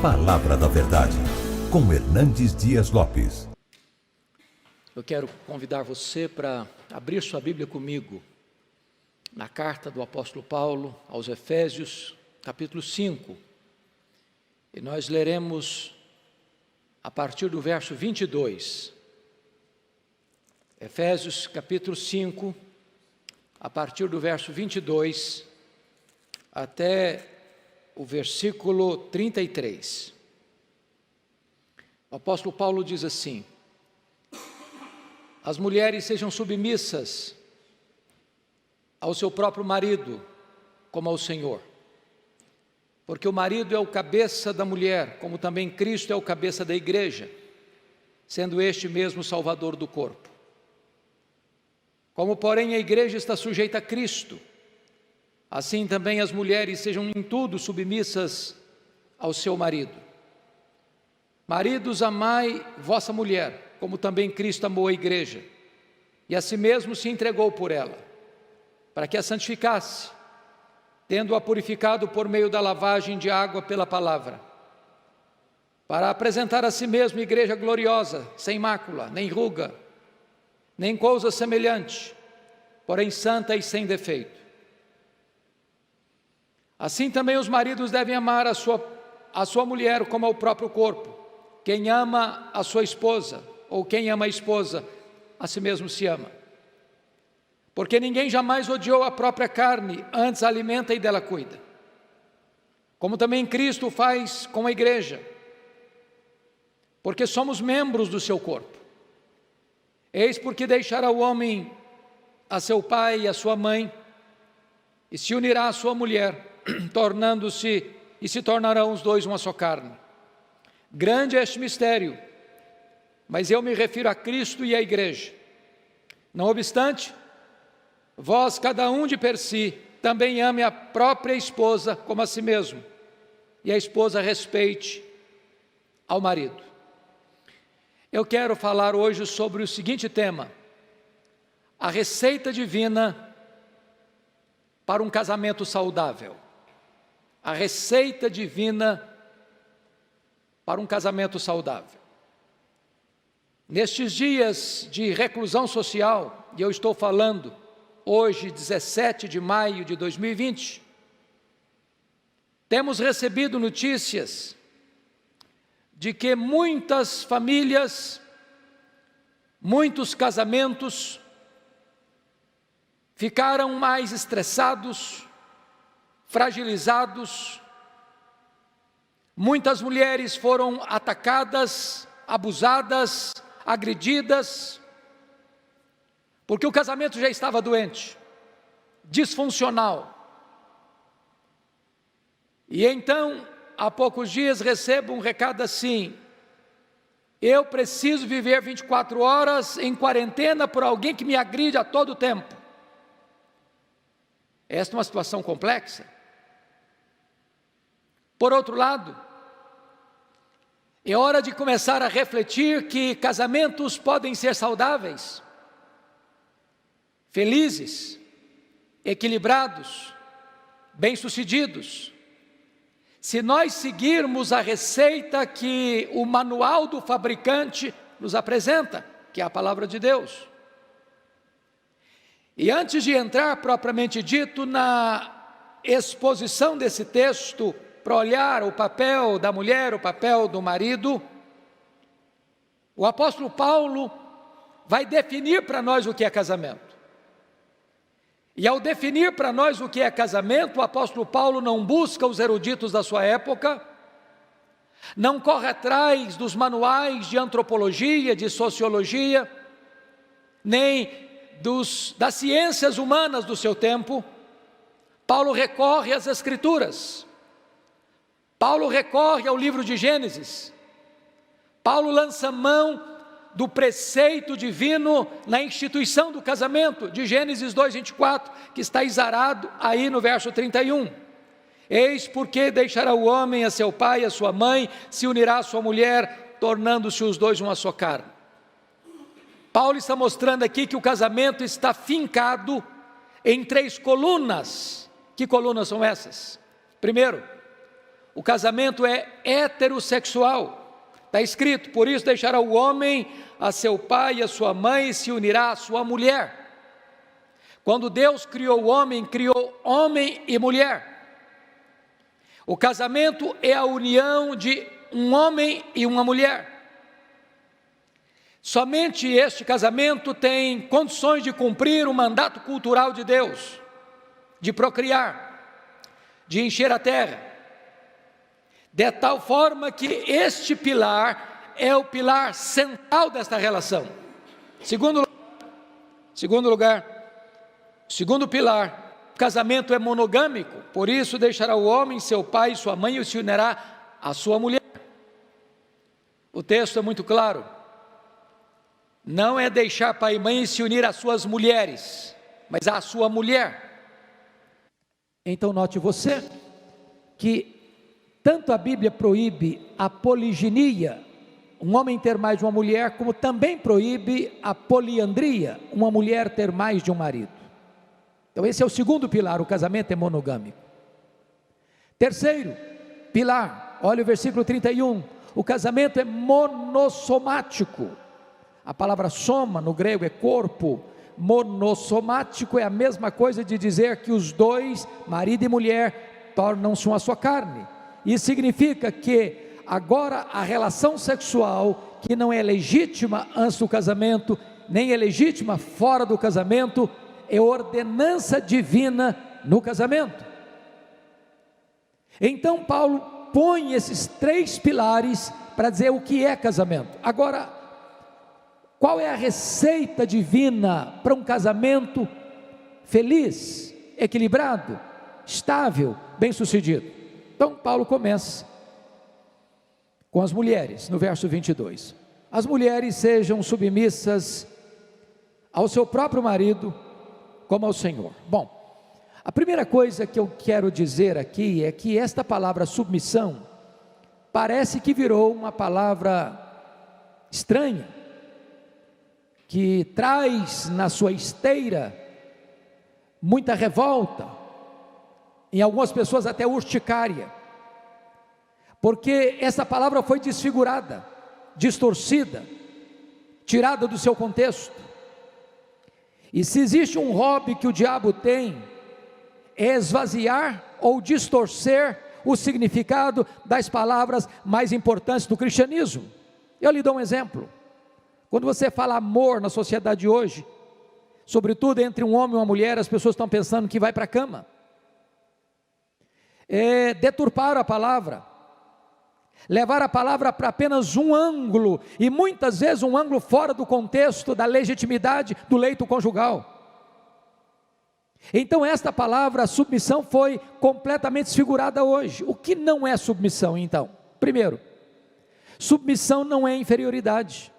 Palavra da Verdade, com Hernandes Dias Lopes. Eu quero convidar você para abrir sua Bíblia comigo na carta do apóstolo Paulo aos Efésios, capítulo 5. E nós leremos a partir do verso 22. Efésios, capítulo 5, a partir do verso 22 até o versículo 33. O apóstolo Paulo diz assim: as mulheres sejam submissas ao seu próprio marido, como ao Senhor. Porque o marido é o cabeça da mulher, como também Cristo é o cabeça da igreja, sendo este mesmo Salvador do corpo. Como, porém, a igreja está sujeita a Cristo, assim também as mulheres sejam em tudo submissas ao seu marido. Maridos, amai vossa mulher, como também Cristo amou a igreja, e a si mesmo se entregou por ela, para que a santificasse, tendo-a purificado por meio da lavagem de água pela palavra, para apresentar a si mesmo igreja gloriosa, sem mácula, nem ruga, nem coisa semelhante, porém santa e sem defeito. Assim também os maridos devem amar a sua mulher como ao próprio corpo. Quem ama a sua esposa, ou quem ama a esposa, a si mesmo se ama. Porque ninguém jamais odiou a própria carne, antes a alimenta e dela cuida. Como também Cristo faz com a igreja, porque somos membros do seu corpo. Eis porque deixará o homem a seu pai e a sua mãe, e se unirá à sua mulher, se tornarão os dois uma só carne. Grande é este mistério, mas eu me refiro a Cristo e à igreja. Não obstante, vós, cada um de per si, também ame a própria esposa como a si mesmo, e a esposa respeite ao marido. Eu quero falar hoje sobre o seguinte tema: a receita divina para um casamento saudável. A receita divina para um casamento saudável. Nestes dias de reclusão social, e eu estou falando hoje, 17 de maio de 2020, temos recebido notícias de que muitas famílias, muitos casamentos ficaram mais estressados, fragilizados. Muitas mulheres foram atacadas, abusadas, agredidas, porque o casamento já estava doente, disfuncional. E então, há poucos dias, recebo um recado assim: eu preciso viver 24 horas em quarentena por alguém que me agride a todo tempo. Esta é uma situação complexa. Por outro lado, é hora de começar a refletir que casamentos podem ser saudáveis, felizes, equilibrados, bem-sucedidos, se nós seguirmos a receita que o manual do fabricante nos apresenta, que é a palavra de Deus. E antes de entrar propriamente dito na exposição desse texto, para olhar o papel da mulher, o papel do marido, o apóstolo Paulo vai definir para nós o que é casamento. E ao definir para nós o que é casamento, o apóstolo Paulo não busca os eruditos da sua época, não corre atrás dos manuais de antropologia, de sociologia, nem das ciências humanas do seu tempo. Paulo recorre às Escrituras. Paulo recorre ao livro de Gênesis. Paulo lança mão do preceito divino na instituição do casamento, de Gênesis 2:24, que está exarado aí no verso 31. Eis porque deixará o homem a seu pai e a sua mãe, se unirá à sua mulher, tornando-se os dois uma só carne. Paulo está mostrando aqui que o casamento está fincado em 3 colunas. Que colunas são essas? Primeiro, o casamento é heterossexual. Está escrito: por isso deixará o homem a seu pai e a sua mãe e se unirá à sua mulher. Quando Deus criou o homem, criou homem e mulher. O casamento é a união de um homem e uma mulher. Somente este casamento tem condições de cumprir o mandato cultural de Deus, de procriar, de encher a terra, de tal forma que este pilar é o pilar central desta relação. Segundo pilar, o casamento é monogâmico, por isso deixará o homem seu pai e sua mãe e se unirá à sua mulher. O texto é muito claro. Não é deixar pai e mãe e se unir às suas mulheres, mas à sua mulher. Então note você que tanto a Bíblia proíbe a poliginia, um homem ter mais de uma mulher, como também proíbe a poliandria, uma mulher ter mais de um marido. Então esse é o segundo pilar, o casamento é monogâmico. Terceiro pilar, olha o versículo 31, o casamento é monossomático. A palavra soma no grego é corpo. Monossomático é a mesma coisa de dizer que os dois, marido e mulher, tornam-se uma só carne. Isso significa que agora a relação sexual, que não é legítima antes do casamento, nem é legítima fora do casamento, é ordenança divina no casamento. Então Paulo põe esses três pilares para dizer o que é casamento. Agora, qual é a receita divina para um casamento feliz, equilibrado, estável, bem-sucedido? Então Paulo começa com as mulheres, no verso 22. As mulheres sejam submissas ao seu próprio marido, como ao Senhor. Bom, a primeira coisa que eu quero dizer aqui é que esta palavra submissão parece que virou uma palavra estranha, que traz na sua esteira muita revolta, em algumas pessoas até urticária, porque essa palavra foi desfigurada, distorcida, tirada do seu contexto. E se existe um hobby que o diabo tem, é esvaziar ou distorcer o significado das palavras mais importantes do cristianismo. Eu lhe dou um exemplo. Quando você fala amor na sociedade hoje, sobretudo entre um homem e uma mulher, as pessoas estão pensando que vai para a cama. Deturpar a palavra, levar a palavra para apenas um ângulo, e muitas vezes um ângulo fora do contexto da legitimidade do leito conjugal. Então esta palavra submissão foi completamente desfigurada hoje. O que não é submissão então? Primeiro, submissão não é inferioridade.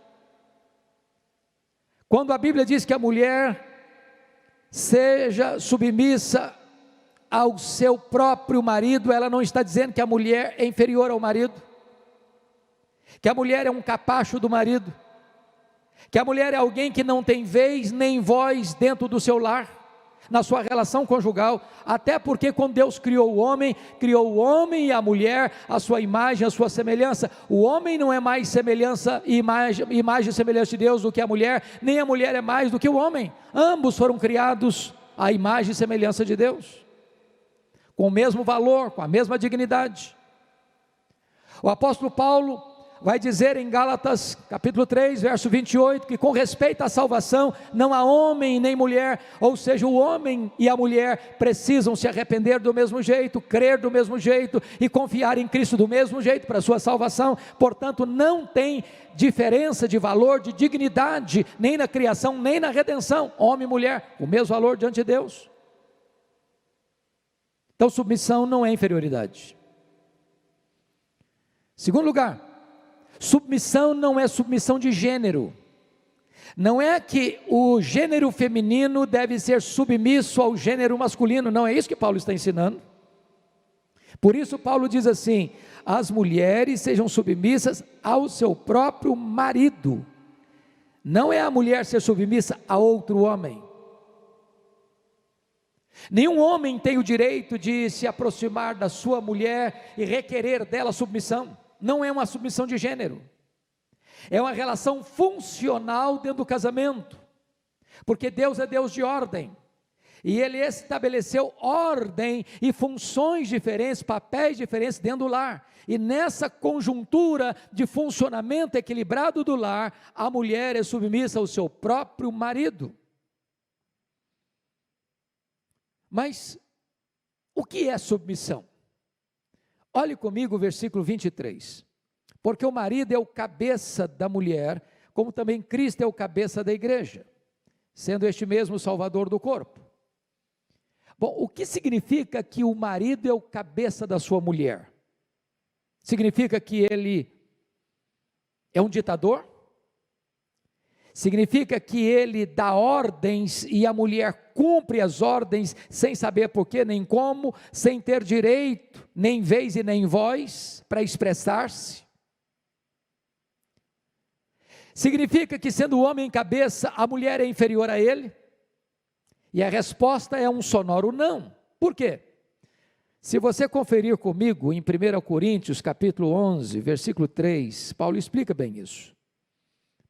Quando a Bíblia diz que a mulher seja submissa ao seu próprio marido, ela não está dizendo que a mulher é inferior ao marido, que a mulher é um capacho do marido, que a mulher é alguém que não tem vez nem voz dentro do seu lar, na sua relação conjugal, até porque quando Deus criou o homem e a mulher, a sua imagem, a sua semelhança. O homem não é mais imagem e semelhança de Deus do que a mulher, nem a mulher é mais do que o homem. Ambos foram criados à imagem e semelhança de Deus, com o mesmo valor, com a mesma dignidade. O apóstolo Paulo vai dizer em Gálatas capítulo 3, verso 28, que com respeito à salvação, não há homem nem mulher, ou seja, o homem e a mulher precisam se arrepender do mesmo jeito, crer do mesmo jeito e confiar em Cristo do mesmo jeito para a sua salvação. Portanto, não tem diferença de valor, de dignidade, nem na criação, nem na redenção, homem e mulher, o mesmo valor diante de Deus. Então submissão não é inferioridade. Segundo lugar, submissão não é submissão de gênero. Não é que o gênero feminino deve ser submisso ao gênero masculino, não é isso que Paulo está ensinando. Por isso Paulo diz assim: as mulheres sejam submissas ao seu próprio marido. Não é a mulher ser submissa a outro homem. Nenhum homem tem o direito de se aproximar da sua mulher e requerer dela submissão. Não é uma submissão de gênero. É uma relação funcional dentro do casamento. Porque Deus é Deus de ordem. E Ele estabeleceu ordem e funções diferentes, papéis diferentes dentro do lar. E nessa conjuntura de funcionamento equilibrado do lar, a mulher é submissa ao seu próprio marido. Mas o que é submissão? Olhe comigo o versículo 23. Porque o marido é o cabeça da mulher, como também Cristo é o cabeça da igreja, sendo este mesmo o salvador do corpo. Bom, o que significa que o marido é o cabeça da sua mulher? Significa que ele é um ditador? Significa que ele dá ordens e a mulher cumpre as ordens sem saber porquê nem como, sem ter direito, nem vez e nem voz para expressar-se? Significa que sendo o homem cabeça, a mulher é inferior a ele? E a resposta é um sonoro não. Por quê? Se você conferir comigo em 1 Coríntios capítulo 11, versículo 3, Paulo explica bem isso.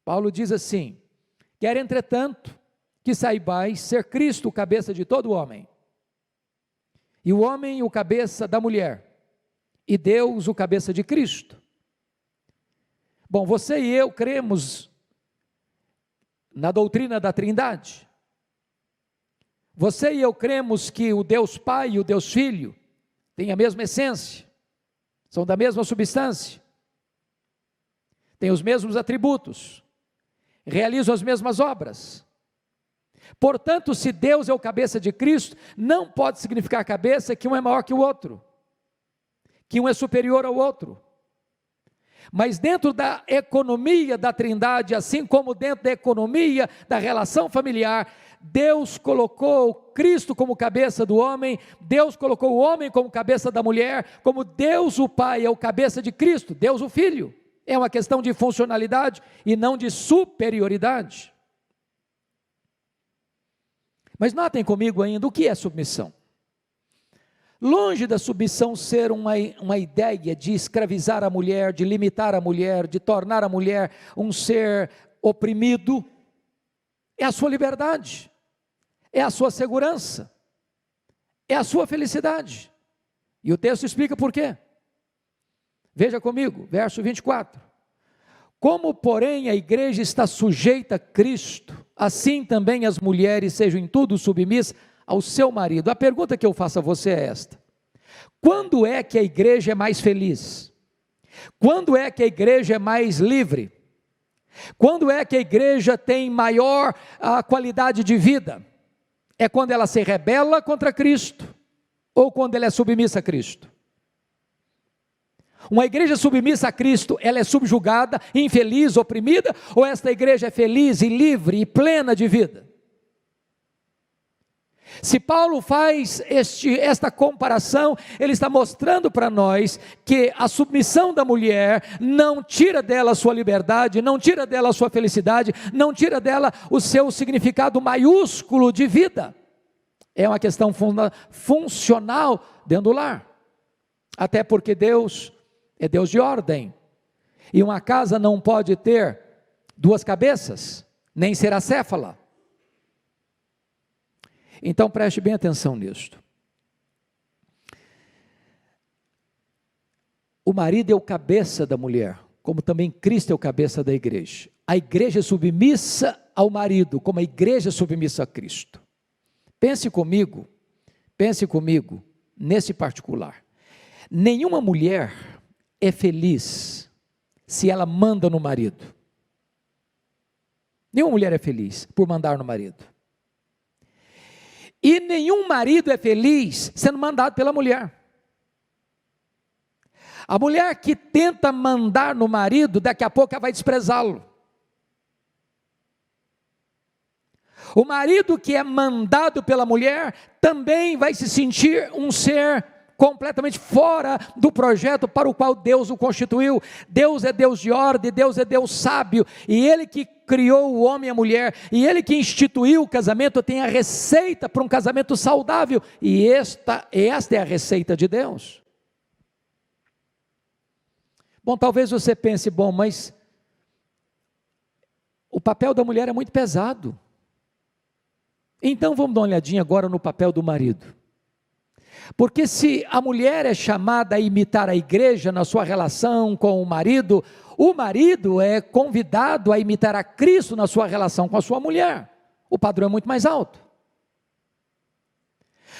Paulo diz assim: quer entretanto que saibais ser Cristo o cabeça de todo homem, e o homem o cabeça da mulher, e Deus o cabeça de Cristo. Bom, você e eu cremos na doutrina da Trindade. Você e eu cremos que o Deus Pai e o Deus Filho têm a mesma essência, são da mesma substância, têm os mesmos atributos, realizam as mesmas obras. Portanto, se Deus é o cabeça de Cristo, não pode significar cabeça que um é maior que o outro, que um é superior ao outro. Mas dentro da economia da Trindade, assim como dentro da economia da relação familiar, Deus colocou Cristo como cabeça do homem, Deus colocou o homem como cabeça da mulher, como Deus o Pai é o cabeça de Cristo, Deus o Filho. É uma questão de funcionalidade e não de superioridade. Mas notem comigo ainda, o que é submissão? Longe da submissão ser uma ideia de escravizar a mulher, de limitar a mulher, de tornar a mulher um ser oprimido, é a sua liberdade, é a sua segurança, é a sua felicidade. E o texto explica por quê. Veja comigo, verso 24. Como, porém, a igreja está sujeita a Cristo, assim também as mulheres sejam em tudo submissas ao seu marido. A pergunta que eu faço a você é esta: quando é que a igreja é mais feliz? Quando é que a igreja é mais livre? Quando é que a igreja tem maior qualidade de vida? É quando ela se rebela contra Cristo ou quando ela é submissa a Cristo? Uma igreja submissa a Cristo, ela é subjugada, infeliz, oprimida, ou esta igreja é feliz e livre e plena de vida? Se Paulo faz esta comparação, ele está mostrando para nós que a submissão da mulher não tira dela a sua liberdade, não tira dela a sua felicidade, não tira dela o seu significado maiúsculo de vida. É uma questão funcional dentro do lar. Até porque Deus é Deus de ordem, e uma casa não pode ter duas cabeças, nem ser acéfala. Então preste bem atenção nisto. O marido é o cabeça da mulher, como também Cristo é o cabeça da igreja. A igreja é submissa ao marido, como a igreja é submissa a Cristo. Pense comigo nesse particular. Nenhuma mulher é feliz se ela manda no marido. Nenhuma mulher é feliz por mandar no marido. E nenhum marido é feliz sendo mandado pela mulher. A mulher que tenta mandar no marido, daqui a pouco ela vai desprezá-lo. O marido que é mandado pela mulher também vai se sentir um ser completamente fora do projeto para o qual Deus o constituiu. Deus é Deus de ordem, Deus é Deus sábio, e Ele que criou o homem e a mulher, e Ele que instituiu o casamento, tem a receita para um casamento saudável, e esta é a receita de Deus. Bom, talvez você pense, bom, mas o papel da mulher é muito pesado. Então vamos dar uma olhadinha agora no papel do marido. Porque se a mulher é chamada a imitar a igreja na sua relação com o marido é convidado a imitar a Cristo na sua relação com a sua mulher. O padrão é muito mais alto.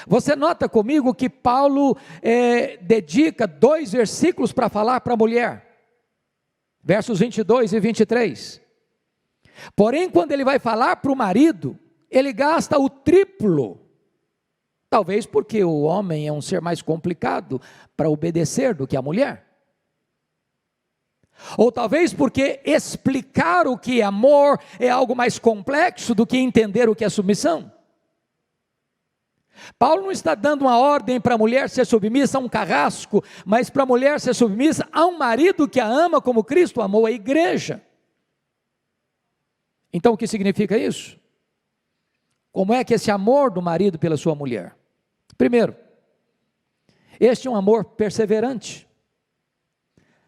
Você nota comigo que Paulo dedica 2 versículos para falar para a mulher. Versos 22 e 23. Porém, quando ele vai falar para o marido, ele gasta o triplo. Talvez porque o homem é um ser mais complicado para obedecer do que a mulher. Ou talvez porque explicar o que é amor é algo mais complexo do que entender o que é submissão. Paulo não está dando uma ordem para a mulher ser submissa a um carrasco, mas para a mulher ser submissa a um marido que a ama como Cristo amou a igreja. Então o que significa isso? Como é que esse amor do marido pela sua mulher? Primeiro, este é um amor perseverante.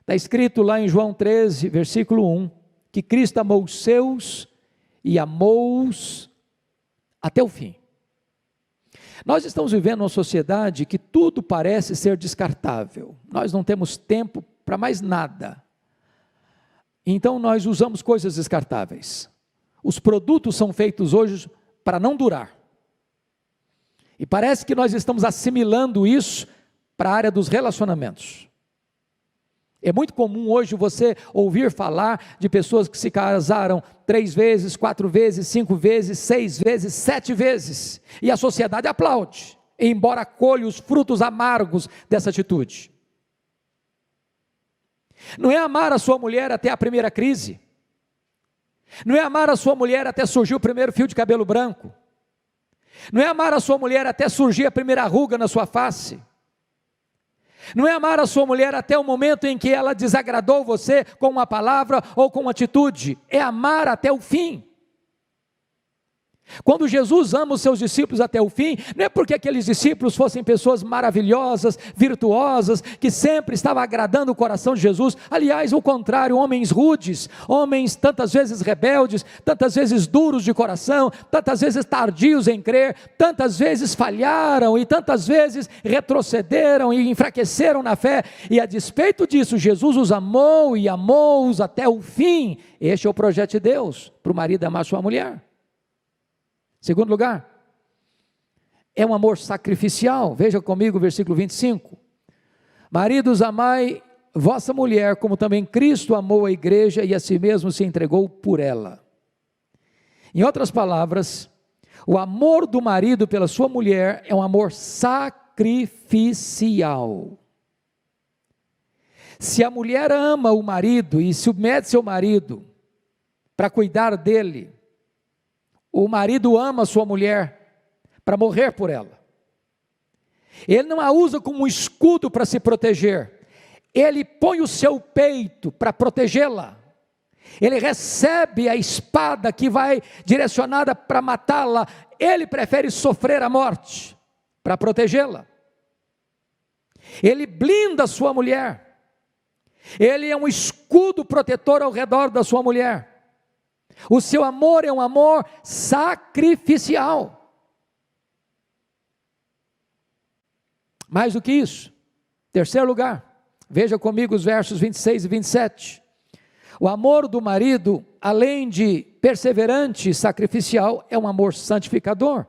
Está escrito lá em João 13, versículo 1, que Cristo amou os seus e amou-os até o fim. Nós estamos vivendo uma sociedade que tudo parece ser descartável. Nós não temos tempo para mais nada. Então nós usamos coisas descartáveis. Os produtos são feitos hoje para não durar. E parece que nós estamos assimilando isso para a área dos relacionamentos. É muito comum hoje você ouvir falar de pessoas que se casaram 3 vezes, 4 vezes, 5 vezes, 6 vezes, 7 vezes. E a sociedade aplaude, embora colhe os frutos amargos dessa atitude. Não é amar a sua mulher até a primeira crise. Não é amar a sua mulher até surgir o primeiro fio de cabelo branco. Não é amar a sua mulher até surgir a primeira ruga na sua face. Não é amar a sua mulher até o momento em que ela desagradou você com uma palavra ou com uma atitude. É amar até o fim. Quando Jesus ama os seus discípulos até o fim, não é porque aqueles discípulos fossem pessoas maravilhosas, virtuosas, que sempre estavam agradando o coração de Jesus. Aliás, o contrário, homens rudes, homens tantas vezes rebeldes, tantas vezes duros de coração, tantas vezes tardios em crer, tantas vezes falharam e tantas vezes retrocederam e enfraqueceram na fé. E a despeito disso, Jesus os amou e amou-os até o fim. Este é o projeto de Deus, para o marido amar sua mulher. Segundo lugar, é um amor sacrificial. Veja comigo o versículo 25. Maridos, amai vossa mulher, como também Cristo amou a igreja e a si mesmo se entregou por ela. Em outras palavras, o amor do marido pela sua mulher é um amor sacrificial. Se a mulher ama o marido e submete seu marido para cuidar dele, o marido ama a sua mulher para morrer por ela. Ele não a usa como um escudo para se proteger. Ele põe o seu peito para protegê-la. Ele recebe a espada que vai direcionada para matá-la. Ele prefere sofrer a morte para protegê-la. Ele blinda a sua mulher. Ele é um escudo protetor ao redor da sua mulher. O seu amor é um amor sacrificial. Mais do que isso, terceiro lugar, veja comigo os versos 26 e 27. O amor do marido, além de perseverante e sacrificial, é um amor santificador,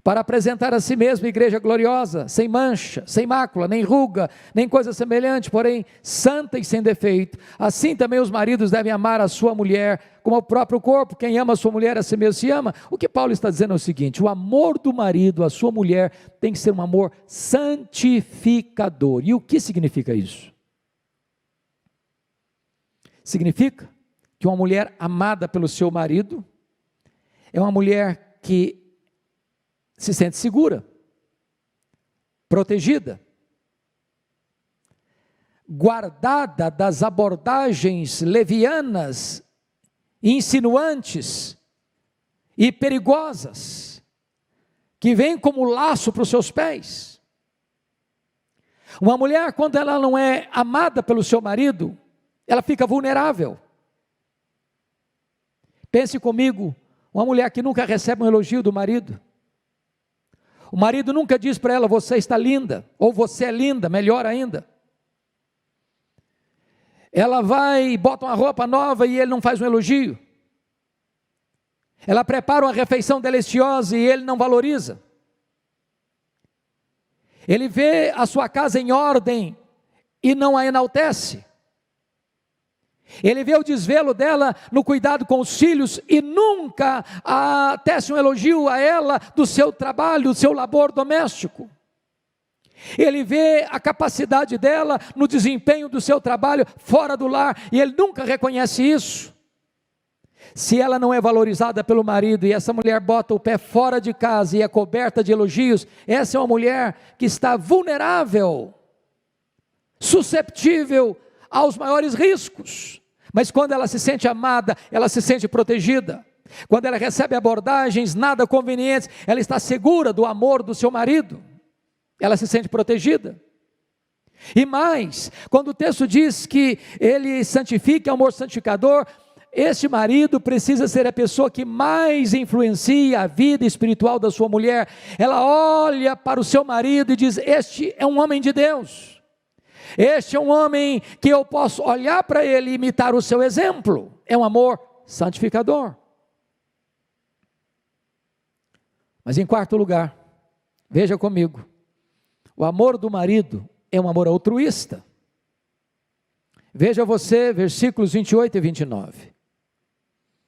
para apresentar a si mesmo igreja gloriosa, sem mancha, sem mácula, nem ruga, nem coisa semelhante, porém santa e sem defeito. Assim também os maridos devem amar a sua mulher como ao próprio corpo. Quem ama a sua mulher a si mesmo se ama. O que Paulo está dizendo é o seguinte: o amor do marido à sua mulher tem que ser um amor santificador. E o que significa isso? Significa que uma mulher amada pelo seu marido é uma mulher que se sente segura, protegida, guardada das abordagens levianas, insinuantes e perigosas, que vêm como laço para os seus pés. Uma mulher, quando ela não é amada pelo seu marido, ela fica vulnerável. Pense comigo, uma mulher que nunca recebe um elogio do marido. O marido nunca diz para ela, você está linda, ou você é linda, melhor ainda. Ela vai e bota uma roupa nova e ele não faz um elogio. Ela prepara uma refeição deliciosa e ele não valoriza. Ele vê a sua casa em ordem e não a enaltece. Ele vê o desvelo dela no cuidado com os filhos e nunca tece um elogio a ela do seu trabalho, do seu labor doméstico. Ele vê a capacidade dela no desempenho do seu trabalho fora do lar e ele nunca reconhece isso. Se ela não é valorizada pelo marido e essa mulher bota o pé fora de casa e é coberta de elogios, essa é uma mulher que está vulnerável, susceptível aos maiores riscos. Mas quando ela se sente amada, ela se sente protegida. Quando ela recebe abordagens nada convenientes, ela está segura do amor do seu marido. Ela se sente protegida. E mais, quando o texto diz que ele santifica, é um amor santificador, este marido precisa ser a pessoa que mais influencia a vida espiritual da sua mulher. Ela olha para o seu marido e diz, este é um homem de Deus. Este é um homem que eu posso olhar para ele e imitar o seu exemplo. É um amor santificador. Mas em quarto lugar, veja comigo, o amor do marido é um amor altruísta. Veja você, versículos 28 e 29.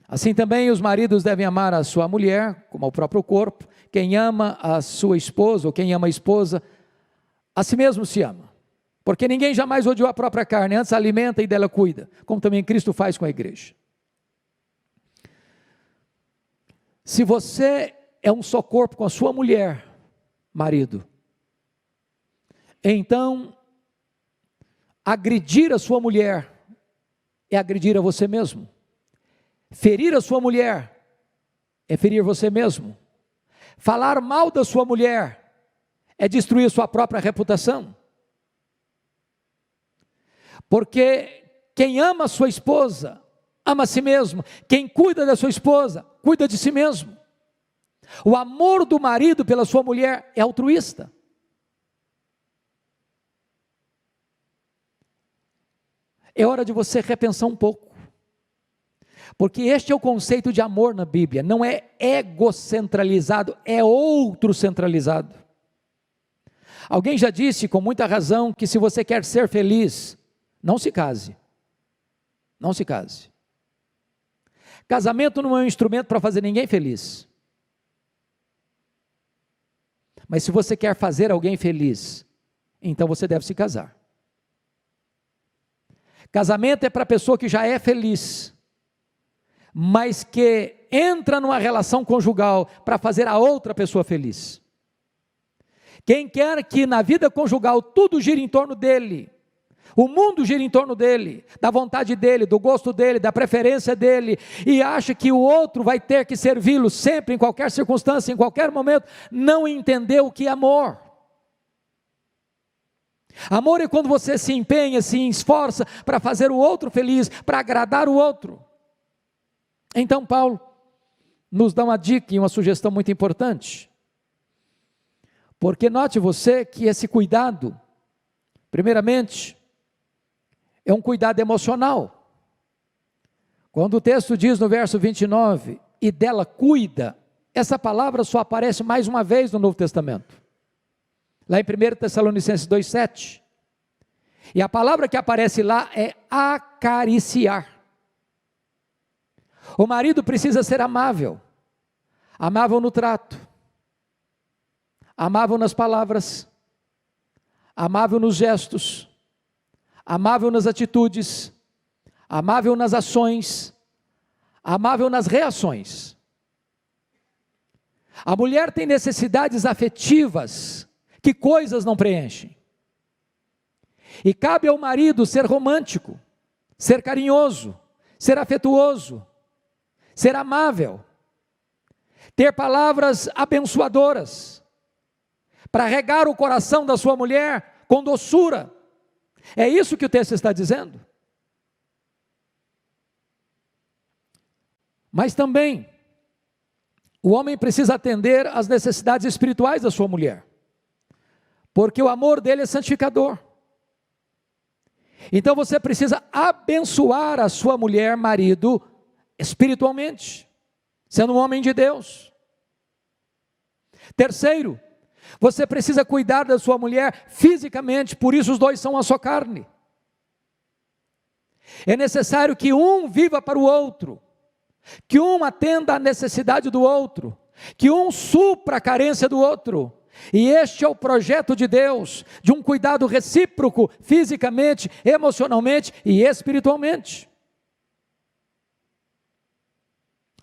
Assim também os maridos devem amar a sua mulher, como ao próprio corpo. Quem ama a sua esposa, ou quem ama a esposa, a si mesmo se ama. Porque ninguém jamais odiou a própria carne, antes a alimenta e dela cuida, como também Cristo faz com a igreja. Se você é um só corpo com a sua mulher, marido, então agredir a sua mulher é agredir a você mesmo. Ferir a sua mulher é ferir você mesmo. Falar mal da sua mulher é destruir sua própria reputação. Porque quem ama a sua esposa, ama a si mesmo. Quem cuida da sua esposa, cuida de si mesmo. O amor do marido pela sua mulher é altruísta. É hora de você repensar um pouco. Porque este é o conceito de amor na Bíblia. Não é egocentralizado, é outro centralizado. Alguém já disse com muita razão que se você quer ser feliz, não se case. Não se case. Casamento não é um instrumento para fazer ninguém feliz. Mas se você quer fazer alguém feliz, então você deve se casar. Casamento é para a pessoa que já é feliz, mas que entra numa relação conjugal para fazer a outra pessoa feliz. Quem quer que na vida conjugal tudo gira em torno dele, o mundo gira em torno dele, da vontade dele, do gosto dele, da preferência dele, e acha que o outro vai ter que servi-lo sempre, em qualquer circunstância, em qualquer momento, não entendeu o que é amor. Amor é quando você se empenha, se esforça para fazer o outro feliz, para agradar o outro. Então Paulo nos dá uma dica e uma sugestão muito importante. Porque note você que esse cuidado, primeiramente, é um cuidado emocional. Quando o texto diz no verso 29, e dela cuida, essa palavra só aparece mais uma vez no Novo Testamento. Lá em 1 Tessalonicenses 2,7. E a palavra que aparece lá é acariciar. O marido precisa ser amável. Amável no trato. Amável nas palavras. Amável nos gestos. Amável nas atitudes. Amável nas ações. Amável nas reações. A mulher tem necessidades afetivas Que coisas não preenchem? E cabe ao marido ser romântico, ser carinhoso, ser afetuoso, ser amável, ter palavras abençoadoras, para regar o coração da sua mulher com doçura. É isso que o texto está dizendo. Mas também, o homem precisa atender às necessidades espirituais da sua mulher, porque o amor dele é santificador. Então você precisa abençoar a sua mulher, marido, espiritualmente, sendo um homem de Deus. Terceiro, você precisa cuidar da sua mulher fisicamente, por isso os dois são uma só carne. É necessário que um viva para o outro, que um atenda à necessidade do outro, que um supra a carência do outro. E este é o projeto de Deus, de um cuidado recíproco, fisicamente, emocionalmente e espiritualmente.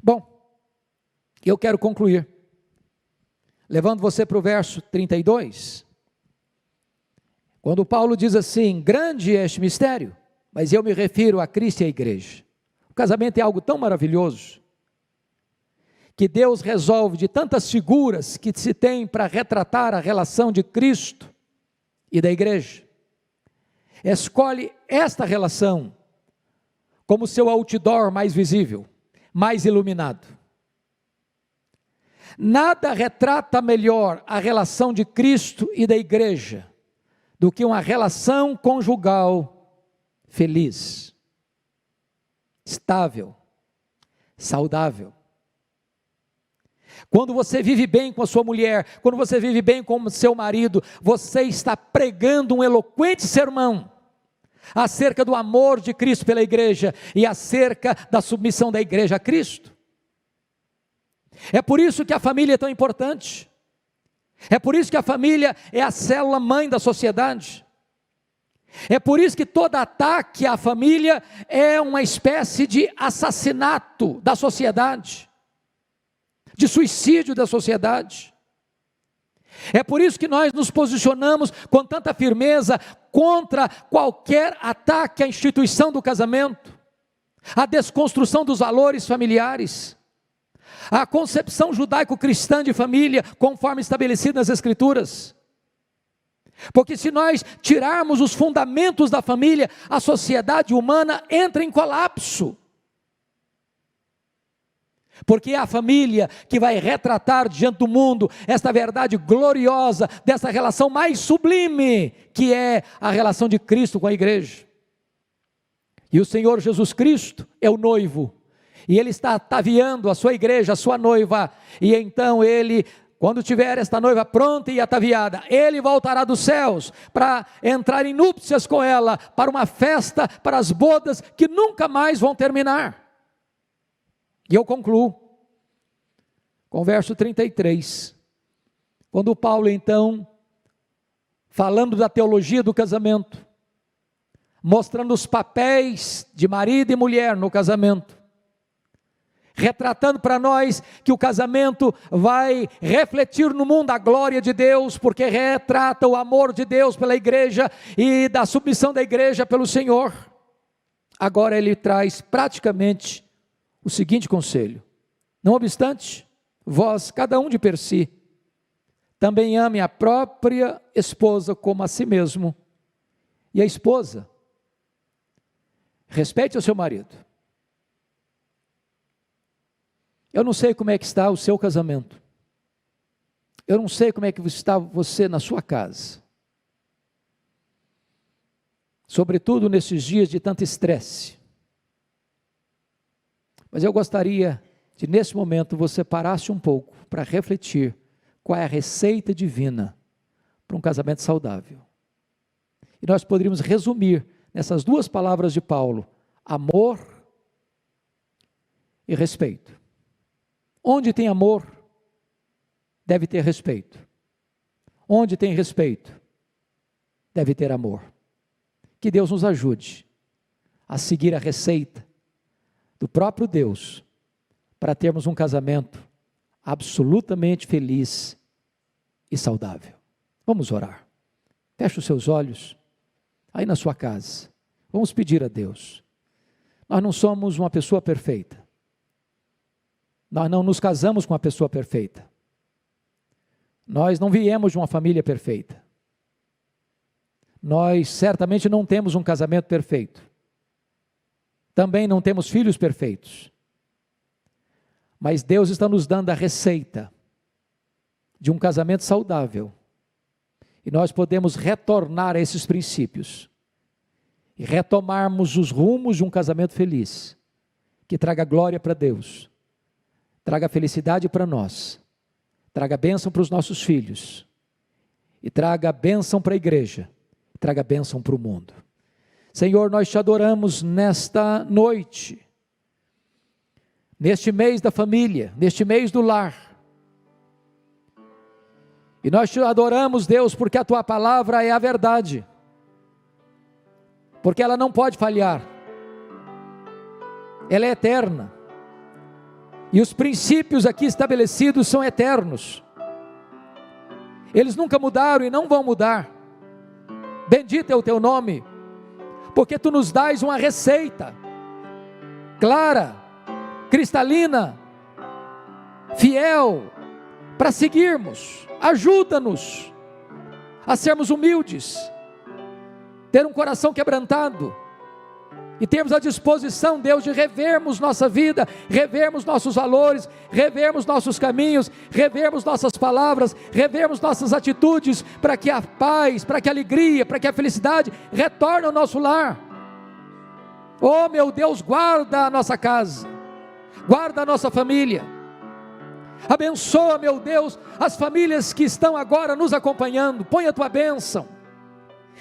Bom, eu quero concluir, levando você para o verso 32, quando Paulo diz assim: grande é este mistério, mas eu me refiro a Cristo e à igreja. O casamento é algo tão maravilhoso, que Deus resolve de tantas figuras que se tem para retratar a relação de Cristo e da igreja. Escolhe esta relação como seu outdoor mais visível, mais iluminado. Nada retrata melhor a relação de Cristo e da igreja do que uma relação conjugal feliz, estável, saudável. Quando você vive bem com a sua mulher, quando você vive bem com o seu marido, você está pregando um eloquente sermão acerca do amor de Cristo pela igreja e acerca da submissão da igreja a Cristo. É por isso que a família é tão importante. É por isso que a família é a célula mãe da sociedade. É por isso que todo ataque à família é uma espécie de assassinato da sociedade, de suicídio da sociedade. É por isso que nós nos posicionamos com tanta firmeza contra qualquer ataque à instituição do casamento, à desconstrução dos valores familiares, à concepção judaico-cristã de família, conforme estabelecido nas Escrituras. Porque se nós tirarmos os fundamentos da família, a sociedade humana entra em colapso. Porque é a família que vai retratar diante do mundo esta verdade gloriosa, dessa relação mais sublime, que é a relação de Cristo com a igreja. E o Senhor Jesus Cristo é o noivo, e Ele está ataviando a sua igreja, a sua noiva, e então Ele, quando tiver esta noiva pronta e ataviada, Ele voltará dos céus para entrar em núpcias com ela, para uma festa, para as bodas que nunca mais vão terminar. E eu concluo com o verso 33, quando Paulo então, falando da teologia do casamento, mostrando os papéis de marido e mulher no casamento, retratando para nós que o casamento vai refletir no mundo a glória de Deus, porque retrata o amor de Deus pela igreja e da submissão da igreja pelo Senhor. Agora ele traz praticamente o seguinte conselho: não obstante, vós, cada um de per si, também ame a própria esposa como a si mesmo, e a esposa respeite o seu marido. Eu não sei como é que está o seu casamento, eu não sei como é que está você na sua casa, sobretudo nesses dias de tanto estresse, mas eu gostaria de nesse momento você parasse um pouco para refletir qual é a receita divina para um casamento saudável. E nós poderíamos resumir nessas duas palavras de Paulo: amor e respeito. Onde tem amor, deve ter respeito. Onde tem respeito, deve ter amor. Que Deus nos ajude a seguir a receita do próprio Deus, para termos um casamento absolutamente feliz e saudável. Vamos orar. Feche os seus olhos, aí na sua casa. Vamos pedir a Deus. Nós não somos uma pessoa perfeita. Nós não nos casamos com uma pessoa perfeita. Nós não viemos de uma família perfeita. Nós certamente não temos um casamento perfeito. Também não temos filhos perfeitos. Mas Deus está nos dando a receita de um casamento saudável. E nós podemos retornar a esses princípios e retomarmos os rumos de um casamento feliz, que traga glória para Deus, traga felicidade para nós, traga bênção para os nossos filhos, e traga bênção para a igreja, traga bênção para o mundo. Senhor, nós te adoramos nesta noite, neste mês da família, neste mês do lar. E nós te adoramos, Deus, porque a tua palavra é a verdade, porque ela não pode falhar, ela é eterna, e os princípios aqui estabelecidos são eternos, eles nunca mudaram e não vão mudar. Bendito é o teu nome, porque tu nos dás uma receita clara, cristalina, fiel, para seguirmos. Ajuda-nos a sermos humildes, ter um coração quebrantado, e termos a disposição, Deus, de revermos nossa vida, revermos nossos valores, revermos nossos caminhos, revermos nossas palavras, revermos nossas atitudes, para que a paz, para que a alegria, para que a felicidade retorne ao nosso lar. Oh meu Deus, guarda a nossa casa, guarda a nossa família, abençoa, meu Deus, as famílias que estão agora nos acompanhando, põe a tua bênção.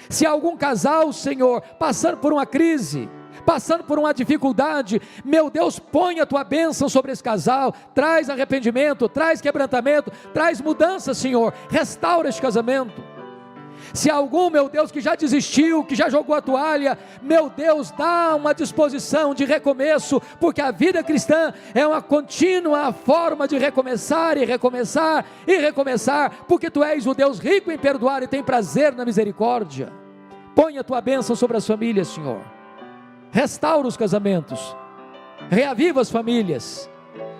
Se há algum casal, Senhor, passando por uma crise, passando por uma dificuldade, meu Deus, põe a tua bênção sobre esse casal, traz arrependimento, traz quebrantamento, traz mudança, Senhor, restaura este casamento. Se há algum, meu Deus, que já desistiu, que já jogou a toalha, meu Deus, dá uma disposição de recomeço, porque a vida cristã é uma contínua forma de recomeçar e recomeçar e recomeçar, porque tu és o Deus rico em perdoar e tem prazer na misericórdia. Põe a tua bênção sobre as famílias, Senhor, restaura os casamentos, reaviva as famílias,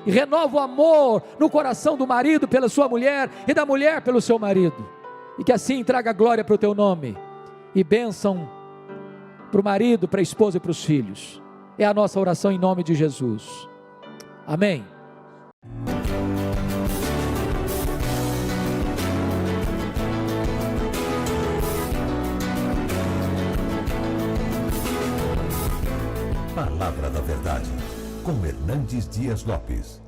e renova o amor no coração do marido pela sua mulher, e da mulher pelo seu marido, e que assim traga glória para o teu nome, e bênção para o marido, para a esposa e para os filhos. É a nossa oração em nome de Jesus, amém. Palavra da Verdade, com Hernandes Dias Lopes.